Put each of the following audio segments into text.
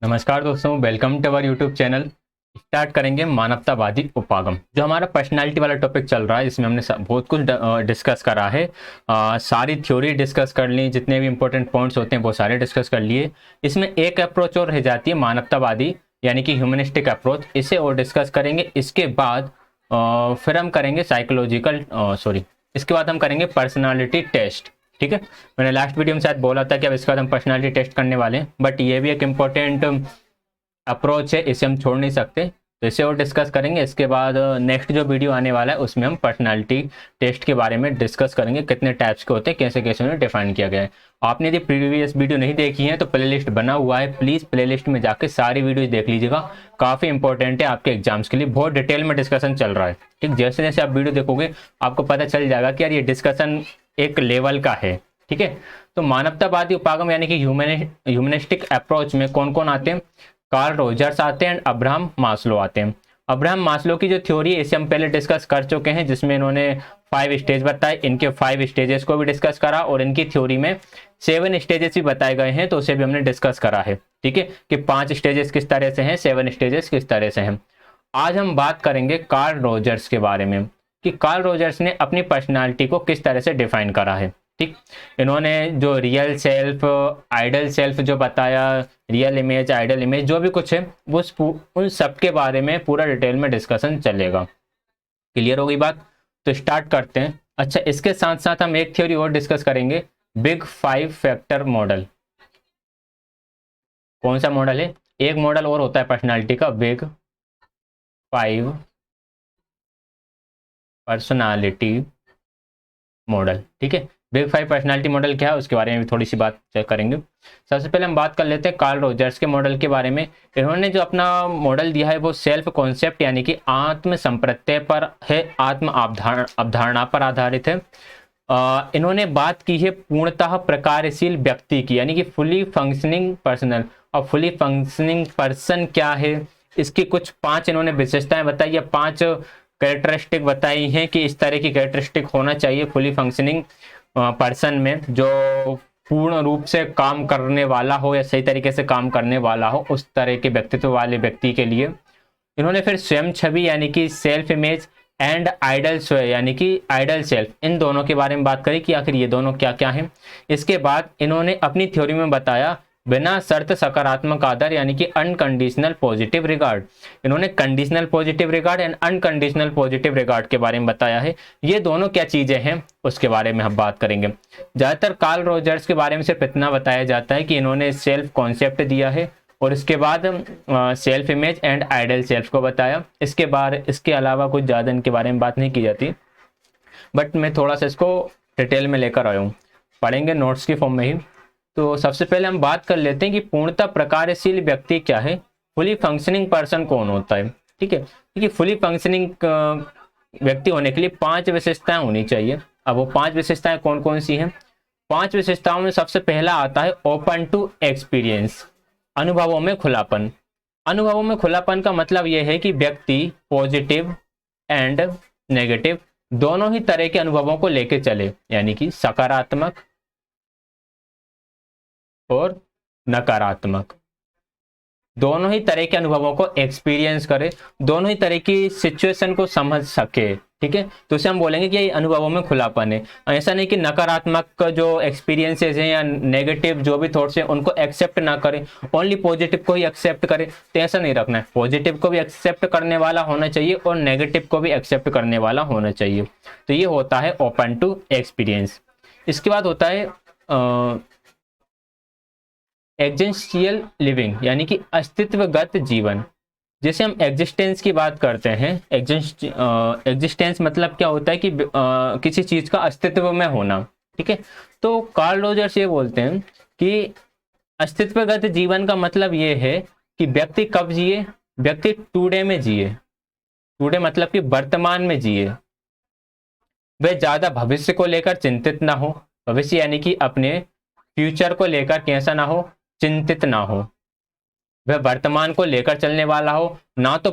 नमस्कार दोस्तों, welcome to our YouTube channel. Start करेंगे मानवतावादी उपागम, जो हमारा पर्सनालिटी वाला टॉपिक चल रहा है। इसमें हमने बहुत कुछ डिस्कस करा है। सारी थ्योरी डिस्कस कर ली, जितने भी इंपॉर्टेंट पॉइंट्स होते हैं वो सारे डिस्कस कर लिए। इसमें एक अप्रोच और रह जाती है, मानवतावादी यानी कि ह्यूमनिस्टिक अप्रोच। इसे और डिस्कस करेंगे। इसके बाद फिर हम करेंगे इसके बाद हम करेंगे पर्सनालिटी टेस्ट। ठीक है, मैंने लास्ट वीडियो में शायद बोला था कि अब इसके बाद हम पर्सनालिटी टेस्ट करने वाले हैं, बट ये भी एक इम्पोर्टेंट अप्रोच है, इसे हम छोड़ नहीं सकते। तो इसे और डिस्कस करेंगे। इसके बाद नेक्स्ट जो वीडियो आने वाला है उसमें हम पर्सनालिटी टेस्ट के बारे में डिस्कस करेंगे, कितने टाइप्स के होते हैं, कैसे कैसे उन्हें डिफाइन किया गया है। आपने यदि प्रीवियस वीडियो नहीं देखी है तो प्लेलिस्ट बना हुआ है, प्लीज़ प्लेलिस्ट में जाकर सारी वीडियो देख लीजिएगा। काफ़ी इंपॉर्टेंट है आपके एग्जाम्स के लिए, बहुत डिटेल में डिस्कशन चल रहा है। ठीक, जैसे जैसे आप वीडियो देखोगे आपको पता चल जाएगा कि यार ये डिस्कशन एक लेवल का है। ठीक है, तो मानवतावादी उपागम यानी कि ह्यूमनिस्टिक अप्रोच में कौन कौन आते हैं? कार्ल रोजर्स आते हैं, अब्राहम मास्लो आते हैं। अब्राहम मास्लो की जो थ्योरी है इसे हम पहले डिस्कस कर चुके हैं, जिसमें इन्होंने 5 स्टेज बताए। इनके 5 स्टेजेस को भी डिस्कस करा और इनकी थ्योरी में 7 स्टेजेस भी बताए गए हैं, तो उसे भी हमने डिस्कस करा है। ठीक है, कि 5 स्टेजेस किस तरह से हैं, 7 स्टेजेस किस तरह से हैं। आज हम बात करेंगे कार्ल रोजर्स के बारे में, कि कार्ल रोजर्स ने अपनी पर्सनालिटी को किस तरह से डिफाइन करा है। ठीक, इन्होंने जो रियल सेल्फ, आइडल सेल्फ जो बताया, रियल इमेज, आइडल इमेज, जो भी कुछ है वो उन सब के बारे में पूरा डिटेल में डिस्कशन चलेगा। क्लियर हो गई बात? तो स्टार्ट करते हैं। अच्छा, इसके साथ साथ हम एक थ्योरी और डिस्कस करेंगे, बिग 5 फैक्टर मॉडल। कौन सा मॉडल है? एक मॉडल और होता है पर्सनालिटी का, बिग 5 पर्सनालिटी मॉडल। ठीक है, बिग 5 पर्सनालिटी मॉडल क्या है उसके बारे में भी थोड़ी सी बात करेंगे। सबसे पहले हम बात कर लेते हैं कार्ल रोजर्स के मॉडल के बारे में। इन्होंने जो अपना मॉडल दिया है वो सेल्फ कॉन्सेप्ट यानी कि आत्म संप्रत्यय पर है, आत्म अवधारणा पर आधारित है। इन्होंने बात की है पूर्णतः प्रकारशील व्यक्ति की, यानी कि फुली फंक्शनिंग पर्सनल। और फुली फंक्शनिंग पर्सन क्या है, इसकी कुछ 5 इन्होंने विशेषताएं बताई है, 5 कैरेक्टरिस्टिक बताई हैं कि इस तरह की कैरेक्टरिस्टिक होना चाहिए फुली फंक्शनिंग पर्सन में, जो पूर्ण रूप से काम करने वाला हो या सही तरीके से काम करने वाला हो, उस तरह के व्यक्तित्व वाले व्यक्ति के लिए। इन्होंने फिर स्वयं छवि यानी कि सेल्फ इमेज एंड आइडल स्व यानी कि आइडल सेल्फ, इन दोनों के बारे में बात करी कि आखिर ये दोनों क्या क्या हैं। इसके बाद इन्होंने अपनी थ्योरी में बताया बिना शर्त सकारात्मक आदर यानी कि अनकंडीशनल पॉजिटिव रिगार्ड। इन्होंने conditional positive regard and unconditional positive regard के बारे में बताया है। ये दोनों क्या चीजें हैं उसके बारे में हम बात करेंगे। ज्यादातर कार्ल रोजर्स के बारे में सिर्फ इतना बताया जाता है कि इन्होंने सेल्फ कॉन्सेप्ट दिया है और इसके बाद self image and idol self को बताया। इसके अलावा कुछ ज़्यादा इनके बारे में बात नहीं की जाती, बट मैं थोड़ा सा इसको डिटेल में लेकर आया हूँ, पढ़ेंगे नोट्स की फॉर्म में ही। तो सबसे पहले हम बात कर लेते हैं कि पूर्णतः प्रकारशील व्यक्ति क्या है, फुली फंक्शनिंग पर्सन कौन होता है। ठीक है, क्योंकि फुली फंक्शनिंग व्यक्ति होने के लिए 5 विशेषताएं होनी चाहिए। अब वो 5 विशेषताएं कौन कौन सी हैं? 5 विशेषताओं में सबसे पहला आता है ओपन टू एक्सपीरियंस, अनुभवों में खुलापन। अनुभवों में खुलापन का मतलब यह है कि व्यक्ति पॉजिटिव एंड नेगेटिव दोनों ही तरह के अनुभवों को लेकर चले, यानी कि सकारात्मक और नकारात्मक दोनों ही तरह के अनुभवों को एक्सपीरियंस करे, दोनों ही तरह की सिचुएशन को समझ सके। ठीक है, तो उसे हम बोलेंगे कि ये अनुभवों में खुलापन है। ऐसा नहीं कि नकारात्मक जो एक्सपीरियंसेस हैं या नेगेटिव जो भी थॉट्स हैं उनको एक्सेप्ट ना करें, ओनली पॉजिटिव को ही एक्सेप्ट करें। तो ऐसा नहीं रखना है, पॉजिटिव को भी एक्सेप्ट करने वाला होना चाहिए और नेगेटिव को भी एक्सेप्ट करने वाला होना चाहिए। तो ये होता है ओपन टू एक्सपीरियंस। इसके बाद होता है एग्जिस्टेंशियल लिविंग यानी कि अस्तित्वगत जीवन। जैसे हम एग्जिस्टेंस की बात करते हैं, एग्जिस्टेंस मतलब क्या होता है कि किसी चीज का अस्तित्व में होना। ठीक है, तो कार्ल रोजर्स ये बोलते हैं कि अस्तित्वगत जीवन का मतलब ये है कि व्यक्ति कब जिए? व्यक्ति टुडे में जिए। टुडे मतलब कि वर्तमान में जिए। वह ज्यादा भविष्य को लेकर चिंतित ना हो, भविष्य यानी कि अपने फ्यूचर को लेकर कैसा ना हो, चिंतित ना हो। वह वर्तमान को लेकर चलने वाला हो, ना तो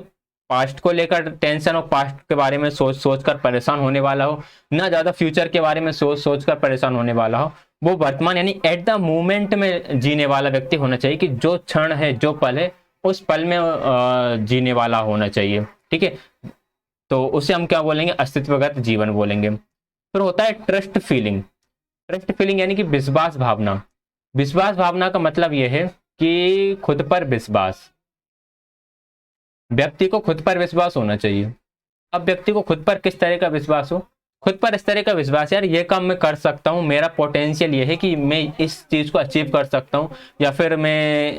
पास्ट को लेकर टेंशन हो, पास्ट के बारे में सोच सोच कर परेशान होने वाला हो, ना ज्यादा फ्यूचर के बारे में सोच सोच कर परेशान होने वाला हो। वो वर्तमान यानी एट द मोमेंट में जीने वाला व्यक्ति होना चाहिए, कि जो क्षण है, जो पल है, उस पल में जीने वाला होना चाहिए। ठीक है, तो उसे हम क्या बोलेंगे, अस्तित्वगत जीवन बोलेंगे। फिर होता है ट्रस्ट फीलिंग। ट्रस्ट फीलिंग यानी कि विश्वास भावना। विश्वास भावना का मतलब यह है कि खुद पर विश्वास, व्यक्ति को खुद पर विश्वास होना चाहिए। अब व्यक्ति को खुद पर किस तरह का विश्वास हो, खुद पर इस तरह का विश्वास, यार ये काम मैं कर सकता हूँ, मेरा पोटेंशियल ये है कि मैं इस चीज को अचीव कर सकता हूँ, या फिर मैं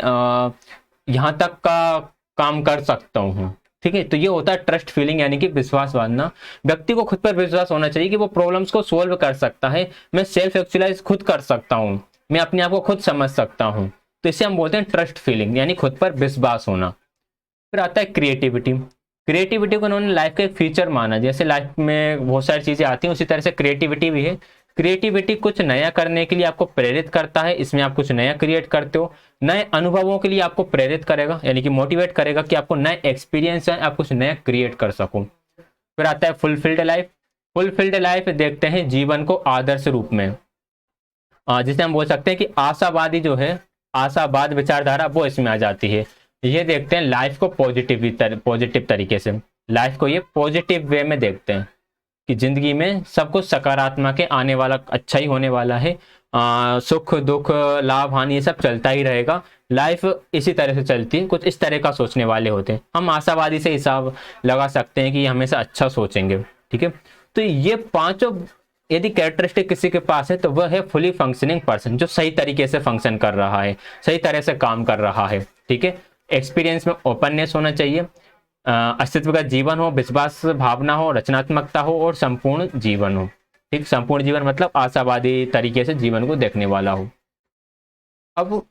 यहाँ तक का काम कर सकता हूँ। ठीक है, तो ये होता है ट्रस्ट फीलिंग यानी कि विश्वास बांधना। व्यक्ति को खुद पर विश्वास होना चाहिए कि वो प्रॉब्लम्स को सोल्व कर सकता है, मैं सेल्फ एक्चुअलाइज खुद कर सकता हूँ, मैं अपने आप को खुद समझ सकता हूँ। तो इसे हम बोलते हैं ट्रस्ट फीलिंग यानी खुद पर विश्वास होना। फिर आता है क्रिएटिविटी। क्रिएटिविटी को उन्होंने लाइफ का एक फीचर माना, जैसे लाइफ में बहुत सारी चीजें आती हैं उसी तरह से क्रिएटिविटी भी है। क्रिएटिविटी कुछ नया करने के लिए आपको प्रेरित करता है, इसमें आप कुछ नया क्रिएट करते हो, नए अनुभवों के लिए आपको प्रेरित करेगा यानी कि मोटिवेट करेगा कि आपको नए एक्सपीरियंस है, आप कुछ नया क्रिएट कर सको। फिर आता है फुलफिल्ड लाइफ। फुलफिल्ड लाइफ देखते हैं जीवन को आदर्श रूप में, जिसे हम बोल सकते हैं कि आशावादी जो है, आशावाद विचारधारा वो इसमें आ जाती है। ये देखते हैं लाइफ को पॉजिटिव तरीके से, लाइफ को ये पॉजिटिव वे में देखते हैं कि जिंदगी में सब कुछ सकारात्मक है, आने वाला अच्छा ही होने वाला है, सुख दुख लाभ हानि ये सब चलता ही रहेगा, लाइफ इसी तरह से चलती है, कुछ इस तरह का सोचने वाले होते हैं। हम आशावादी से हिसाब लगा सकते हैं कि ये हमेशा अच्छा सोचेंगे। ठीक है, तो ये पांचों यदि कैरेक्टरिस्टिक किसी के पास है तो वह है फुली फंक्शनिंग पर्सन, जो सही तरीके से फंक्शन कर रहा है, सही तरह से काम कर रहा है। ठीक है, एक्सपीरियंस में ओपननेस होना चाहिए, अस्तित्व का जीवन हो, विश्वास भावना हो, रचनात्मकता हो और संपूर्ण जीवन हो। ठीक, संपूर्ण जीवन मतलब आशावादी तरीके से जीवन को देखने वाला हो। अब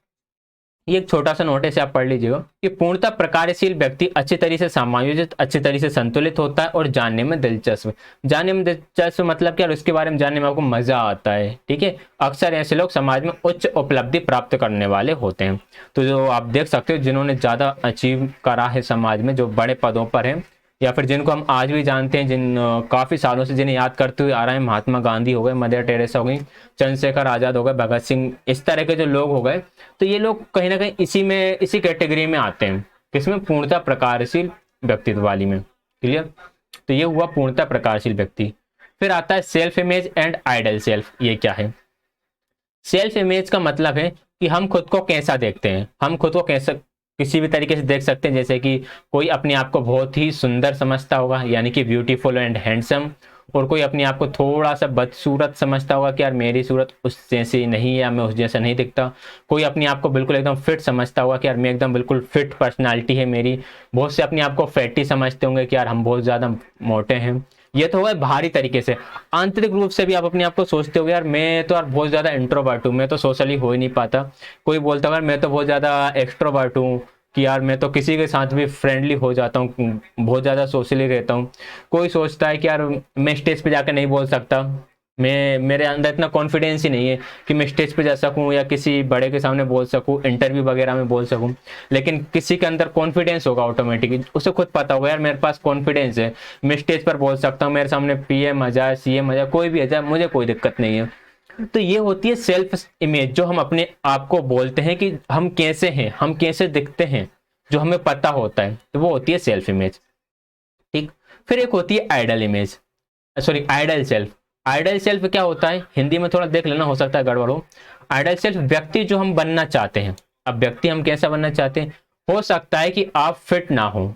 ये एक छोटा सा नोटिस आप पढ़ लीजिएगा कि पूर्णतः प्रकारशील व्यक्ति अच्छी तरीके से समायोजित, अच्छी तरीके से संतुलित होता है और जानने में दिलचस्प। जानने में दिलचस्प मतलब क्या, उसके बारे में जानने में आपको मजा आता है। ठीक है, अक्सर ऐसे लोग समाज में उच्च उपलब्धि प्राप्त करने वाले होते हैं। तो जो आप देख सकते हो जिन्होंने ज्यादा अचीव करा है समाज में, जो बड़े पदों पर है, या फिर जिनको हम आज भी जानते हैं, जिन काफी सालों से जिन्हें याद करते हुए आ रहे हैं, महात्मा गांधी हो गए, मदर टेरेसा हो गई, चंद्रशेखर आजाद हो गए, भगत सिंह, इस तरह के जो लोग हो गए, तो ये लोग कहीं ना कहीं इसी कैटेगरी में आते हैं। किसमें, पूर्णतः प्रकारशील व्यक्तित्व वाली में। क्लियर, तो ये हुआ पूर्णतः प्रकारशील व्यक्ति। फिर आता है self image and idol self. ये क्या है, सेल्फ इमेज का मतलब है कि हम खुद को कैसा देखते हैं, हम खुद को कैसा किसी भी तरीके से देख सकते हैं। जैसे कि कोई अपने आप को बहुत ही सुंदर समझता होगा यानी कि ब्यूटीफुल एंड हैंडसम, और कोई अपने आप को थोड़ा सा बदसूरत समझता होगा कि यार मेरी सूरत उस जैसी नहीं है या मैं उस जैसा नहीं दिखता। कोई अपने आप को बिल्कुल एकदम फिट समझता होगा कि यार मैं एकदम बिल्कुल फिट पर्सनालिटी है मेरी। बहुत से अपने आप को फैटी समझते होंगे कि यार हम बहुत ज़्यादा मोटे हैं। ये तो हुआ बाहरी तरीके से। आंतरिक रूप से भी आप अपने आप को सोचते हो यार मैं तो यार बहुत ज़्यादा इंट्रोवर्ट हूँ, मैं तो सोशली हो ही नहीं पाता। कोई बोलता है यार मैं तो बहुत ज़्यादा एक्सट्रोवर्ट हूँ, कि यार मैं तो किसी के साथ भी फ्रेंडली हो जाता हूँ, बहुत ज़्यादा सोशली रहता हूँ। कोई सोचता है कि यार मैं स्टेज पे जाकर नहीं बोल सकता, मैं मेरे अंदर इतना कॉन्फिडेंस ही नहीं है कि मैं स्टेज पे जा सकूं या किसी बड़े के सामने बोल सकूं, इंटरव्यू वगैरह में बोल सकूं। लेकिन किसी के अंदर कॉन्फिडेंस होगा ऑटोमेटिकली, उसे खुद पता होगा यार मेरे पास कॉन्फिडेंस है, मैं स्टेज पर बोल सकता हूँ, मेरे सामने पीएम आ जाए, सीएम आ जाए, कोई भी आ जाए, मुझे कोई दिक्कत नहीं है। तो ये होती है सेल्फ इमेज, जो हम अपने आप को बोलते हैं कि हम कैसे हैं, हम कैसे दिखते हैं, जो हमें पता होता है, तो वो होती है सेल्फ इमेज। ठीक, फिर एक होती है ideal image, sorry ideal self. Ideal self क्या होता है, हिंदी में थोड़ा देख लेना, हो सकता है गड़बड़ हो। आइडल सेल्फ व्यक्ति जो हम बनना चाहते हैं। अब व्यक्ति हम कैसा बनना चाहते हैं, हो सकता है कि आप फिट ना हो,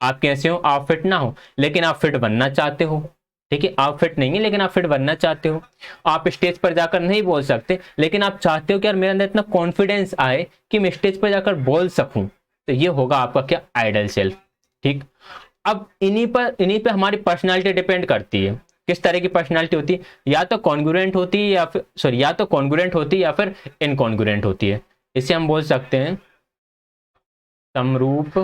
आप कैसे हो, आप फिट ना हो, लेकिन आप फिट बनना चाहते हो। ठीक है, आप फिट नहीं है लेकिन आप फिट बनना चाहते हो। आप स्टेज पर जाकर नहीं बोल सकते, लेकिन आप चाहते हो कि यार मेरे अंदर इतना कॉन्फिडेंस आए कि मैं स्टेज पर जाकर बोल सकूं, तो ये होगा आपका क्या, आइडल सेल्फ। ठीक, अब इन्हीं पे हमारी पर्सनालिटी डिपेंड करती है। किस तरह की पर्सनालिटी होती है, या तो कॉन्ग्रुएंट होती है या फिर सॉरी या तो कॉन्ग्रुएंट होती है या फिर इनकॉन्ग्रुएंट होती है। इसे हम बोल सकते हैं समरूप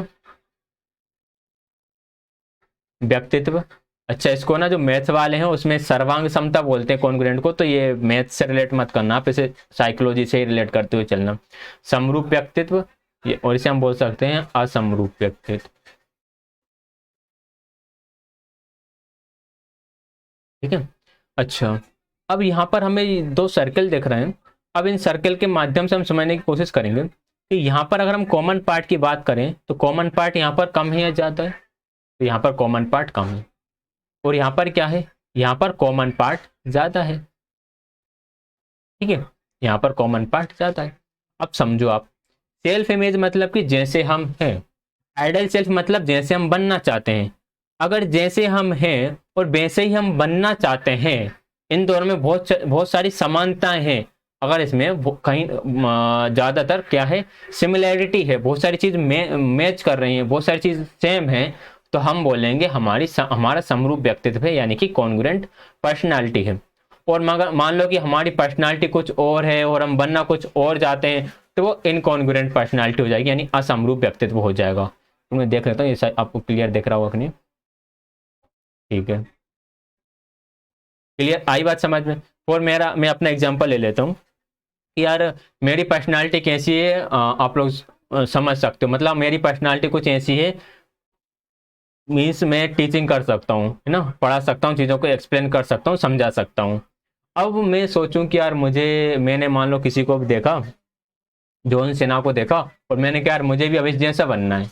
व्यक्तित्व। अच्छा, इसको ना जो मैथ वाले हैं उसमें सर्वांग समता बोलते हैं कॉन्ग्रुएंट को, तो ये मैथ से रिलेट मत करना, आप इसे साइकोलॉजी से ही रिलेट करते हुए चलना। समरूप व्यक्तित्व, ये और इसे हम बोल सकते हैं असमरूप व्यक्तित्व। ठीक है, अच्छा अब यहाँ पर हमें दो सर्कल दिख रहे हैं। अब इन सर्कल के माध्यम से हम समझने की कोशिश करेंगे कि यहाँ पर अगर हम कॉमन पार्ट की बात करें तो कॉमन पार्ट यहाँ पर कम है या ज़्यादा है? तो यहाँ पर कॉमन पार्ट कम है, और यहाँ पर क्या है, यहाँ पर कॉमन पार्ट ज़्यादा है। ठीक है, यहाँ पर कॉमन पार्ट ज़्यादा है। अब समझो आप, सेल्फ इमेज मतलब कि जैसे हम हैं, आइडियल सेल्फ मतलब जैसे हम बनना चाहते हैं। अगर जैसे हम हैं और वैसे ही हम बनना चाहते हैं, इन दोनों में बहुत सारी समानताएं हैं। अगर इसमें कहीं ज़्यादातर क्या है, सिमिलैरिटी है, बहुत सारी चीज़ मैच कर रही हैं, बहुत सारी चीज़ सेम है, तो हम बोलेंगे हमारा समरूप व्यक्तित्व है, यानी कि कॉन्ग्रुएंट पर्सनालिटी है। और मगर मान लो कि हमारी पर्सनालिटी कुछ और है और हम बनना कुछ और चाहते हैं, तो वो इनकॉन्ग्रुएंट पर्सनालिटी हो जाएगी, यानी असमरूप व्यक्तित्व हो जाएगा। तो मैं देख लेता हूँ ये आपको क्लियर दिख रहा होगा कि नहीं। ठीक है, क्लियर आई बात समझ में। और मैं अपना एग्जांपल ले लेता हूँ कि यार मेरी पर्सनालिटी कैसी है, आप लोग समझ सकते हो। मतलब मेरी पर्सनालिटी कुछ ऐसी है, मीन्स मैं टीचिंग कर सकता हूँ, है ना, पढ़ा सकता हूँ, चीज़ों को एक्सप्लेन कर सकता हूँ, समझा सकता हूँ। अब मैं सोचूं कि यार मैंने मान लो किसी को भी देखा, जॉन सेना को देखा, और मैंने कहा यार मुझे भी अभी जैसा बनना है।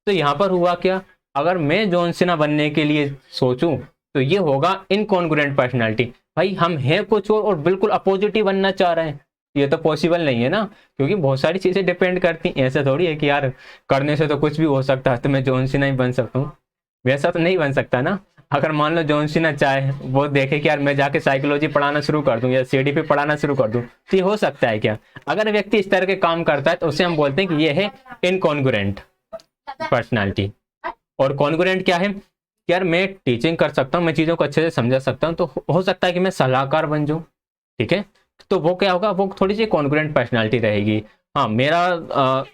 तो यहाँ पर हुआ क्या, अगर मैं जॉन सीना बनने के लिए सोचूं तो ये होगा इनकॉन्ग्रुएंट पर्सनालिटी। भाई हम हैं कुछ और बिल्कुल अपोजिट ही बनना चाह रहे हैं, ये तो पॉसिबल नहीं है ना, क्योंकि बहुत सारी चीजें डिपेंड करती हैं। ऐसा थोड़ी है कि यार करने से तो कुछ भी हो सकता है, तो मैं जॉन सीना ही बन सकता हूँ, वैसा तो नहीं बन सकता ना। अगर मान लो जॉन सीना चाहे, वो देखे कि यार मैं जाके साइकोलॉजी पढ़ाना शुरू कर दूं या सीडीपी पढ़ाना शुरू कर दूं, तो ये हो सकता है क्या? अगर व्यक्ति इस तरह के काम करता है तो उसे हम बोलते हैं कि ये है इनकॉन्ग्रुएंट पर्सनालिटी। और कॉन्ग्रुएंट क्या है कि यार मैं टीचिंग कर सकता हूँ, मैं चीज़ों को अच्छे से समझा सकता हूँ, तो हो सकता है कि मैं सलाहकार बन जाऊँ। ठीक है, तो वो क्या होगा, वो थोड़ी सी कॉन्ग्रुएंट पर्सनालिटी रहेगी। हाँ, मेरा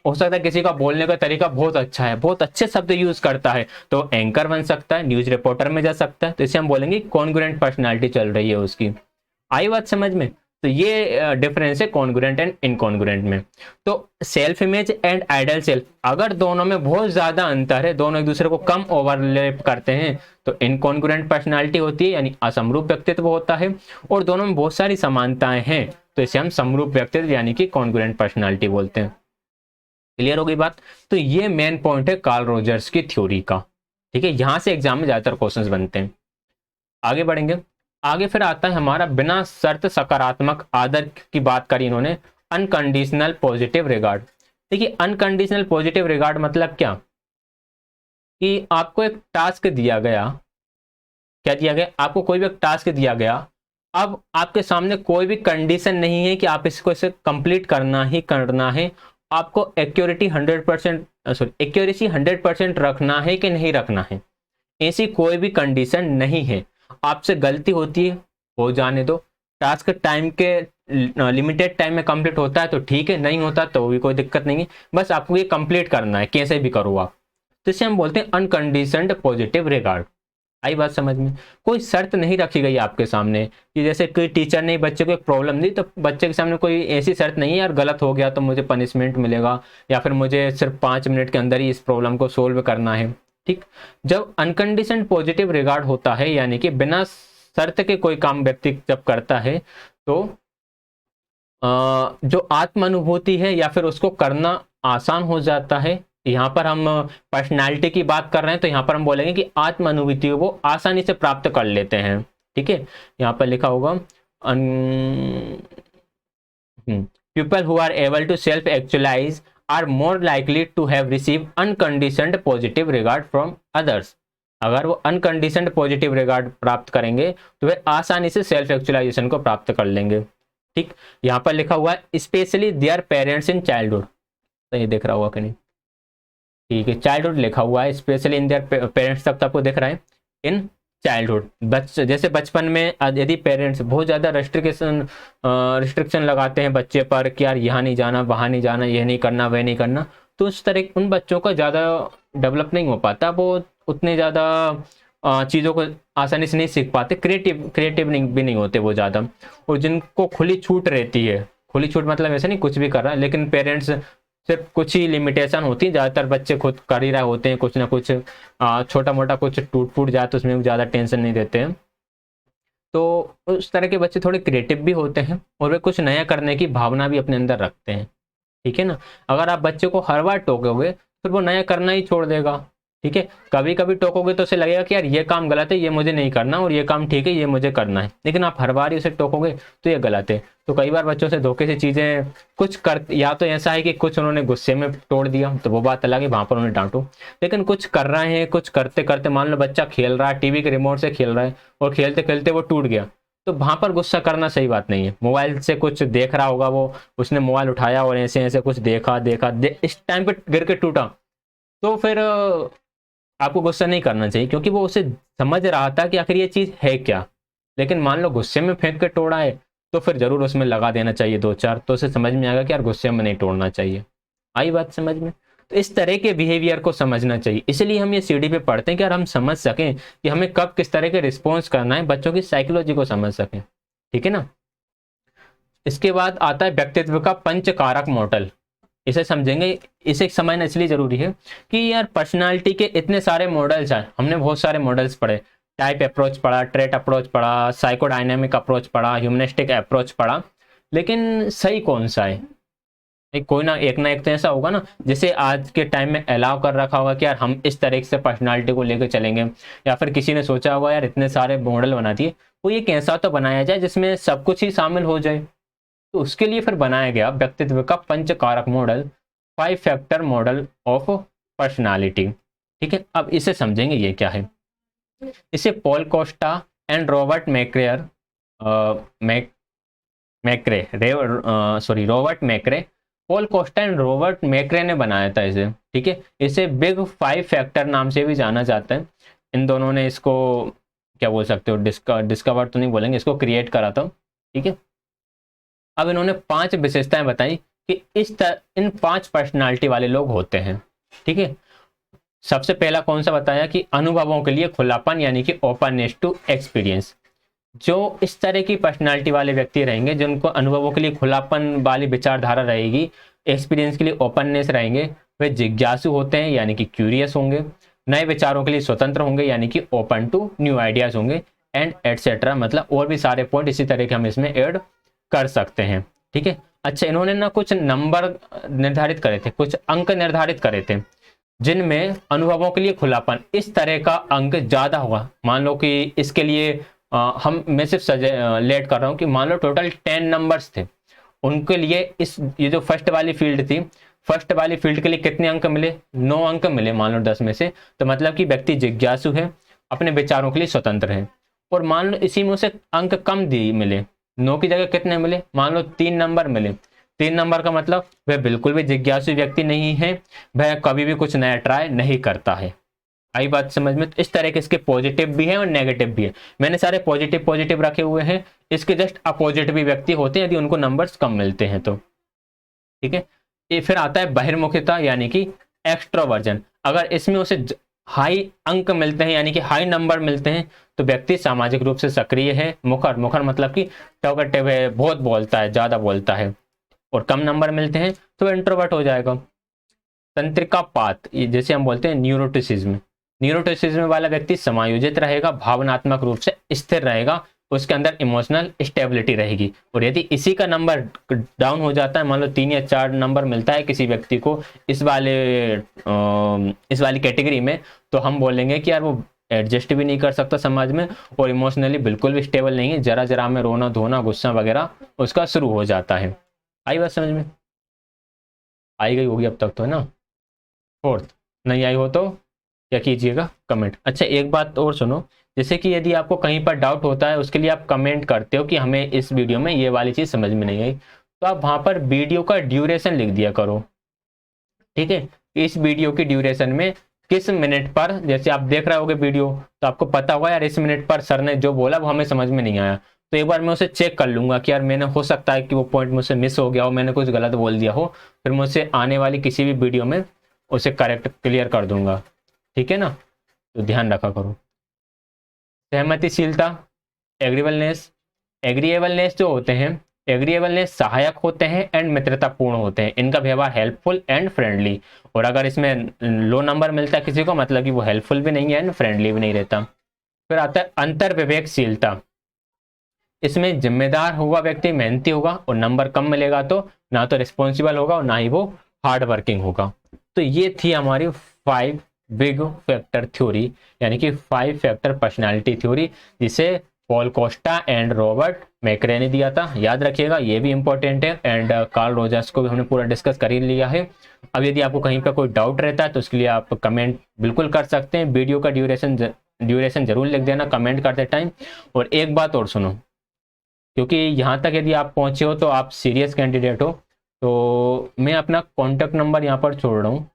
हो सकता है किसी का बोलने का तरीका बहुत अच्छा है, बहुत अच्छे शब्द यूज करता है, तो एंकर बन सकता है, न्यूज रिपोर्टर में जा सकता है, तो इसे हम बोलेंगे कॉन्ग्रुएंट पर्सनालिटी चल रही है उसकी। आई बात समझ में? तो ये डिफरेंस है कॉन्ग्रुएंट एंड इनकॉन्ग्रुएंट में। तो self image and ideal self, अगर दोनों में बहुत ज्यादा अंतर है, दोनों एक दूसरे को कम ओवरलैप करते हैं, तो इनकॉन्ग्रुएंट पर्सनालिटी होती है, यानी असमरूप व्यक्तित्व होता है। और दोनों में बहुत सारी समानताएं हैं, तो इसे हम समरूप व्यक्तित्व यानी कि कॉन्ग्रुएंट पर्सनालिटी बोलते हैं। क्लियर हो गई बात? तो ये मेन पॉइंट है कार्ल रोजर्स की थ्योरी का। ठीक है, यहां से एग्जाम में ज्यादातर क्वेश्चंस बनते हैं। आगे बढ़ेंगे। आगे फिर आता है हमारा बिना शर्त सकारात्मक आदर की बात करी इन्होंने, अनकंडीशनल पॉजिटिव रिगार्ड। देखिए अनकंडीशनल पॉजिटिव रिगार्ड मतलब क्या, कि आपको एक टास्क दिया गया, क्या दिया गया आपको, कोई भी एक टास्क दिया गया, अब आपके सामने कोई भी कंडीशन नहीं है कि आप इसको इसे कंप्लीट करना ही करना है, आपको एक्यूरेटी 100% एक्यूरेसी 100% रखना है कि नहीं रखना है, ऐसी कोई भी कंडीशन नहीं है। आपसे गलती होती है, हो जाने दो, टास्क टाइम के लिमिटेड टाइम में कंप्लीट होता है तो ठीक है, नहीं होता तो भी कोई दिक्कत नहीं है, बस आपको ये कंप्लीट करना है, कैसे भी करो आप। तो इसे हम बोलते हैं अनकंडीशनड पॉजिटिव रिगार्ड। आई बात समझ में? कोई शर्त नहीं रखी गई आपके सामने, कि जैसे कोई टीचर ने बच्चे को एक प्रॉब्लम दी, तो बच्चे के सामने कोई ऐसी शर्त नहीं है यार गलत हो गया तो मुझे पनिशमेंट मिलेगा, या फिर मुझे सिर्फ 5 मिनट के अंदर ही इस प्रॉब्लम को सोल्व करना है। ठीक, जब अनकंडीशनड पॉजिटिव रिगार्ड होता है, यानी कि बिना शर्त के कोई काम व्यक्ति जब करता है, तो जो आत्म अनुभूति है या फिर उसको करना आसान हो जाता है। यहाँ पर हम पर्सनालिटी की बात कर रहे हैं, तो यहाँ पर हम बोलेंगे कि आत्म अनुभूति वो आसानी से प्राप्त कर लेते हैं। ठीक है, यहाँ पर लिखा होगा people who are able to self actualize are more likely to have receive unconditioned positive regard from others. अगर वो अनकंडीशनड पॉजिटिव रिगार्ड प्राप्त करेंगे तो वे आसानी से सेल्फ एक्चुअलाइजेशन को प्राप्त कर लेंगे। ठीक, यहाँ पर लिखा हुआ है specially their parents in childhood, तो ये देख रहा होगा कि नहीं? ठीक है, चाइल्डहुड लिखा हुआ है, स्पेशली इन देयर पेरेंट्स तक आपको दिख रहा है, इन चाइल्डहुड। जैसे बचपन में यदि पेरेंट्स बहुत ज़्यादा रिस्ट्रिक्शन लगाते हैं बच्चे पर कि यार यहाँ नहीं जाना, वहाँ नहीं जाना, ये नहीं करना, वह नहीं करना, तो उस तरह उन बच्चों का ज़्यादा डेवलप नहीं हो पाता, वो उतने ज़्यादा चीज़ों को आसानी से नहीं सीख पाते, क्रिएटिव भी नहीं होते वो ज़्यादा। और जिनको खुली छूट रहती है, खुली छूट मतलब ऐसे नहीं कुछ भी कर रहा है, लेकिन पेरेंट्स सिर्फ कुछ ही लिमिटेशन होती है, ज़्यादातर बच्चे खुद कर ही रहे होते हैं कुछ ना कुछ, छोटा मोटा कुछ टूट फूट जाए तो उसमें ज़्यादा टेंशन नहीं देते हैं। तो उस तरह के बच्चे थोड़े क्रिएटिव भी होते हैं और वे कुछ नया करने की भावना भी अपने अंदर रखते हैं, ठीक है ना। अगर आप बच्चे को हर बार टोकोगे फिर वो नया करना ही छोड़ देगा, ठीक है। कभी कभी टोकोगे तो उसे लगेगा कि यार ये काम गलत है, ये मुझे नहीं करना, और ये काम ठीक है, ये मुझे करना है। लेकिन आप हर बार ही उसे टोकोगे तो ये गलत है। तो कई बार बच्चों से धोखे से चीज़ें कुछ कर, या तो ऐसा है कि कुछ उन्होंने गुस्से में तोड़ दिया तो वो बात अलग है, वहां पर उन्हें डांटो। लेकिन कुछ कर रहे हैं, कुछ करते करते, मान लो बच्चा खेल रहा है, टीवी के रिमोट से खेल रहा है और खेलते खेलते वो टूट गया, तो वहां पर गुस्सा करना सही बात नहीं है। मोबाइल से कुछ देख रहा होगा वो, उसने मोबाइल उठाया और ऐसे ऐसे कुछ देखा इस टाइम पे गिर के टूटा, तो फिर आपको गुस्सा नहीं करना चाहिए, क्योंकि वो उसे समझ रहा था कि आखिर ये चीज़ है क्या। लेकिन मान लो गुस्से में फेंक के तोड़ा है तो फिर जरूर उसमें लगा देना चाहिए दो चार, तो उसे समझ में आएगा कि यार गुस्से में नहीं तोड़ना चाहिए। आई बात समझ में। तो इस तरह के बिहेवियर को समझना चाहिए, इसलिए हम ये सीडी पे पढ़ते हैं कि यार हम समझ सकें कि हमें कब किस तरह के रिस्पॉन्स करना है, बच्चों की साइकोलॉजी को समझ सकें, ठीक है ना। इसके बाद आता है व्यक्तित्व का पंचकारक मॉडल। इसे समझेंगे, इसे समझना इसलिए जरूरी है कि यार पर्सनालिटी के इतने सारे मॉडल्स हैं, हमने बहुत सारे मॉडल्स पढ़े, टाइप अप्रोच पढ़ा, ट्रेट अप्रोच पढ़ा, साइकोडायनेमिक अप्रोच पढ़ा, ह्यूमनिस्टिक अप्रोच पढ़ा, लेकिन सही कौन सा है। कोई ना एक तो ऐसा होगा ना, जैसे आज के टाइम में अलाउ कर रखा होगा कि यार हम इस तरह से पर्सनालिटी को लेकर चलेंगे, या फिर किसी ने सोचा होगा यार इतने सारे मॉडल बना दिए, वो ये कैसा तो बनाया जाए जिसमें सब कुछ ही शामिल हो जाए। तो उसके लिए फिर बनाया गया व्यक्तित्व का पंचकारक model, 5 factor model of personality, ठीक है। अब इसे समझेंगे ये क्या है। इसे Paul Costa and Robert McCrae Robert McCrae, Paul Costa and Robert McCrae ने बनाया था इसे, ठीक है। इसे बिग 5 फैक्टर नाम से भी जाना जाता है। इन दोनों ने इसको क्या बोल सकते हो, डिस्कवर तो नहीं बोलेंगे, इसको क्रिएट करा था, ठीक है। अब इन्होंने 5 विशेषताएं बताई कि इन 5 पर्सनालिटी वाले लोग होते हैं, ठीक है। सबसे पहला कौन सा बताया कि अनुभवों के लिए खुलापन, यानी कि ओपननेस टू एक्सपीरियंस। जो इस तरह की पर्सनालिटी वाले व्यक्ति रहेंगे, जिनको अनुभवों के लिए खुलापन वाली विचारधारा रहेगी, एक्सपीरियंस के लिए ओपननेस रहेंगे, वे जिज्ञासु होते हैं यानी कि क्यूरियस होंगे, नए विचारों के लिए स्वतंत्र होंगे यानी कि ओपन टू न्यू आइडियाज होंगे, एंड एटसेट्रा, मतलब और भी सारे पॉइंट इसी तरह के हम इसमें ऐड कर सकते हैं, ठीक है। अच्छा, इन्होंने ना कुछ नंबर निर्धारित करे थे, कुछ अंक निर्धारित करे थे, जिनमें अनुभवों के लिए खुलापन इस तरह का अंक ज्यादा होगा। मान लो कि इसके लिए मैं सिर्फ लेट कर रहा हूं कि मान लो टोटल 10 नंबर्स थे, उनके लिए ये जो फर्स्ट वाली फील्ड थी, फर्स्ट वाली फील्ड के लिए कितने अंक मिले, 9 अंक मिले मान लो 10 में से। तो मतलब कि व्यक्ति जिज्ञासु है, अपने विचारों के लिए स्वतंत्र है। और मान लो इसी में उसे अंक कम दी मिले, 9 की जगह कितने मिले, मान लो 3 नंबर मिले। 3 नंबर का मतलब वह बिल्कुल भी जिज्ञासु व्यक्ति नहीं है, वह कभी भी कुछ नया ट्राई नहीं करता है। आई बात समझ में। तो इस तरह के इसके पॉजिटिव भी है और नेगेटिव भी है। मैंने सारे पॉजिटिव पॉजिटिव रखे हुए हैं, इसके जस्ट अपोजिट भी व्यक्ति होते हैं यदि उनको नंबर्स कम मिलते हैं तो, ठीक है। ये फिर आता है बहिर्मुखता यानी कि एक्सट्रोवर्जन। अगर इसमें उसे हाई अंक मिलते हैं यानी कि हाई नंबर मिलते हैं तो व्यक्ति सामाजिक रूप से सक्रिय है। मुखर, मुखर मतलब कि टॉकेटिव है, बहुत बोलता है, ज्यादा बोलता है। और कम नंबर मिलते हैं तो इंट्रोवर्ट हो जाएगा। तंत्रिकापात, जैसे हम बोलते हैं न्यूरोटिसिज्म, न्यूरोटिसिज्म वाला व्यक्ति समायोजित रहेगा, भावनात्मक रूप से स्थिर रहेगा, उसके अंदर इमोशनल स्टेबिलिटी रहेगी। और यदि इसी का नंबर डाउन हो जाता है, मान लो 3 या 4 नंबर मिलता है किसी व्यक्ति को इस वाली कैटेगरी में, तो हम बोलेंगे कि यार वो एडजस्ट भी नहीं कर सकता समाज में और इमोशनली बिल्कुल भी स्टेबल नहीं है, जरा जरा में रोना धोना गुस्सा वगैरह उसका शुरू हो जाता है। आई बात समझ में? आई गई होगी अब तक तो, है ना। फोर्थ, नहीं आई हो तो क्या कीजिएगा, कमेंट। अच्छा, एक बात और सुनो, जैसे कि यदि आपको कहीं पर डाउट होता है उसके लिए आप कमेंट करते हो कि हमें इस वीडियो में ये वाली चीज़ समझ में नहीं आई, तो आप वहाँ पर वीडियो का ड्यूरेशन लिख दिया करो, ठीक है। इस वीडियो की ड्यूरेशन में किस मिनट पर, जैसे आप देख रहे होगे वीडियो तो आपको पता होगा यार इस मिनट पर सर ने जो बोला वो हमें समझ में नहीं आया, तो एक बार मैं उसे चेक कर लूंगा कि यार मैंने, हो सकता है कि वो पॉइंट मुझसे मिस हो गया हो, मैंने कुछ गलत बोल दिया हो, फिर मुझसे आने वाली किसी भी वीडियो में उसे करेक्ट क्लियर कर दूंगा, ठीक है ना। तो ध्यान रखा करो। सहमतिशीलता, एग्रीबलनेस, एग्रीएबलनेस जो होते हैं, एग्रीएबलनेस सहायक होते हैं एंड मित्रतापूर्ण होते हैं, इनका व्यवहार हेल्पफुल एंड फ्रेंडली। और अगर इसमें लो नंबर मिलता है किसी को, मतलब कि वो हेल्पफुल भी नहीं है एंड फ्रेंडली भी नहीं रहता। फिर आता है अंतर विवेकशीलता, इसमें जिम्मेदार होगा व्यक्ति, मेहनती होगा, और नंबर कम मिलेगा तो ना तो रिस्पॉन्सिबल होगा और ना ही वो हार्ड वर्किंग होगा। तो ये थी हमारी 5 बिग फैक्टर थ्योरी, यानी कि 5 फैक्टर पर्सनालिटी थ्योरी, जिसे पॉल कोस्टा एंड रॉबर्ट मैकरे ने दिया था। याद रखिएगा, ये भी इंपॉर्टेंट है। एंड कार्ल रोजर्स को भी हमने पूरा डिस्कस कर ही लिया है। अब यदि आपको कहीं पर कोई डाउट रहता है तो उसके लिए आप कमेंट बिल्कुल कर सकते हैं। वीडियो का ड्यूरेशन जरूर लिख देना कमेंट करते टाइम। और एक बात और सुनो, क्योंकि यहाँ तक यदि आप पहुंचे हो तो आप सीरियस कैंडिडेट हो, तो मैं अपना कॉन्टैक्ट नंबर यहाँ पर छोड़ रहा हूँ।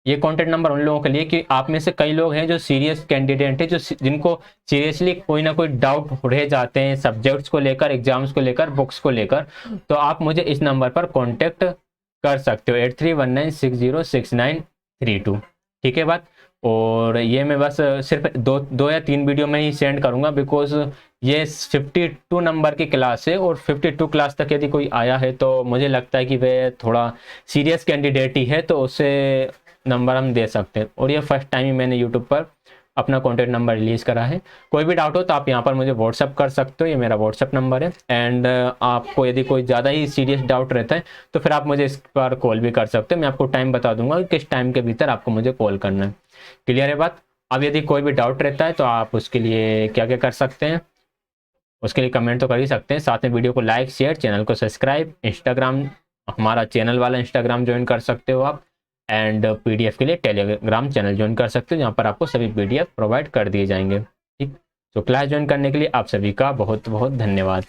ये कॉन्टैक्ट नंबर उन लोगों के लिए कि आप में से कई लोग हैं जो सीरियस कैंडिडेट हैं, जो जिनको सीरियसली कोई ना कोई डाउट रह जाते हैं सब्जेक्ट्स को लेकर, एग्जाम्स को लेकर, बुक्स को लेकर। तो आप मुझे इस नंबर पर कॉन्टैक्ट कर सकते हो 8319606932। ठीक है बात। और ये मैं बस सिर्फ दो या 3 वीडियो में ही सेंड करूंगा, बिकॉज ये 52 नंबर की क्लास है, और 52 क्लास तक यदि कोई आया है तो मुझे लगता है कि वह थोड़ा सीरियस कैंडिडेट ही है, तो उसे नंबर हम दे सकते हैं। और ये फर्स्ट टाइम ही मैंने यूट्यूब पर अपना कॉन्टैक्ट नंबर रिलीज़ करा है। कोई भी डाउट हो तो आप यहाँ पर मुझे व्हाट्सअप कर सकते हो, ये मेरा व्हाट्सअप नंबर है। एंड आपको यदि कोई ज़्यादा ही सीरियस डाउट रहता है तो फिर आप मुझे इस पर कॉल भी कर सकते हो। मैं आपको टाइम बता दूंगा कि किस टाइम के भीतर आपको मुझे कॉल करना है। क्लियर है बात। अब यदि कोई भी डाउट रहता है तो आप उसके लिए क्या क्या कर सकते हैं, उसके लिए कमेंट तो कर ही सकते हैं, साथ में वीडियो को लाइक, शेयर, चैनल को सब्सक्राइब, इंस्टाग्राम हमारा चैनल वाला इंस्टाग्राम ज्वाइन कर सकते हो आप। एंड पीडीएफ के लिए टेलीग्राम चैनल ज्वाइन कर सकते हो, जहाँ पर आपको सभी पीडीएफ प्रोवाइड कर दिए जाएंगे। ठीक, तो क्लास ज्वाइन करने के लिए आप सभी का बहुत बहुत धन्यवाद।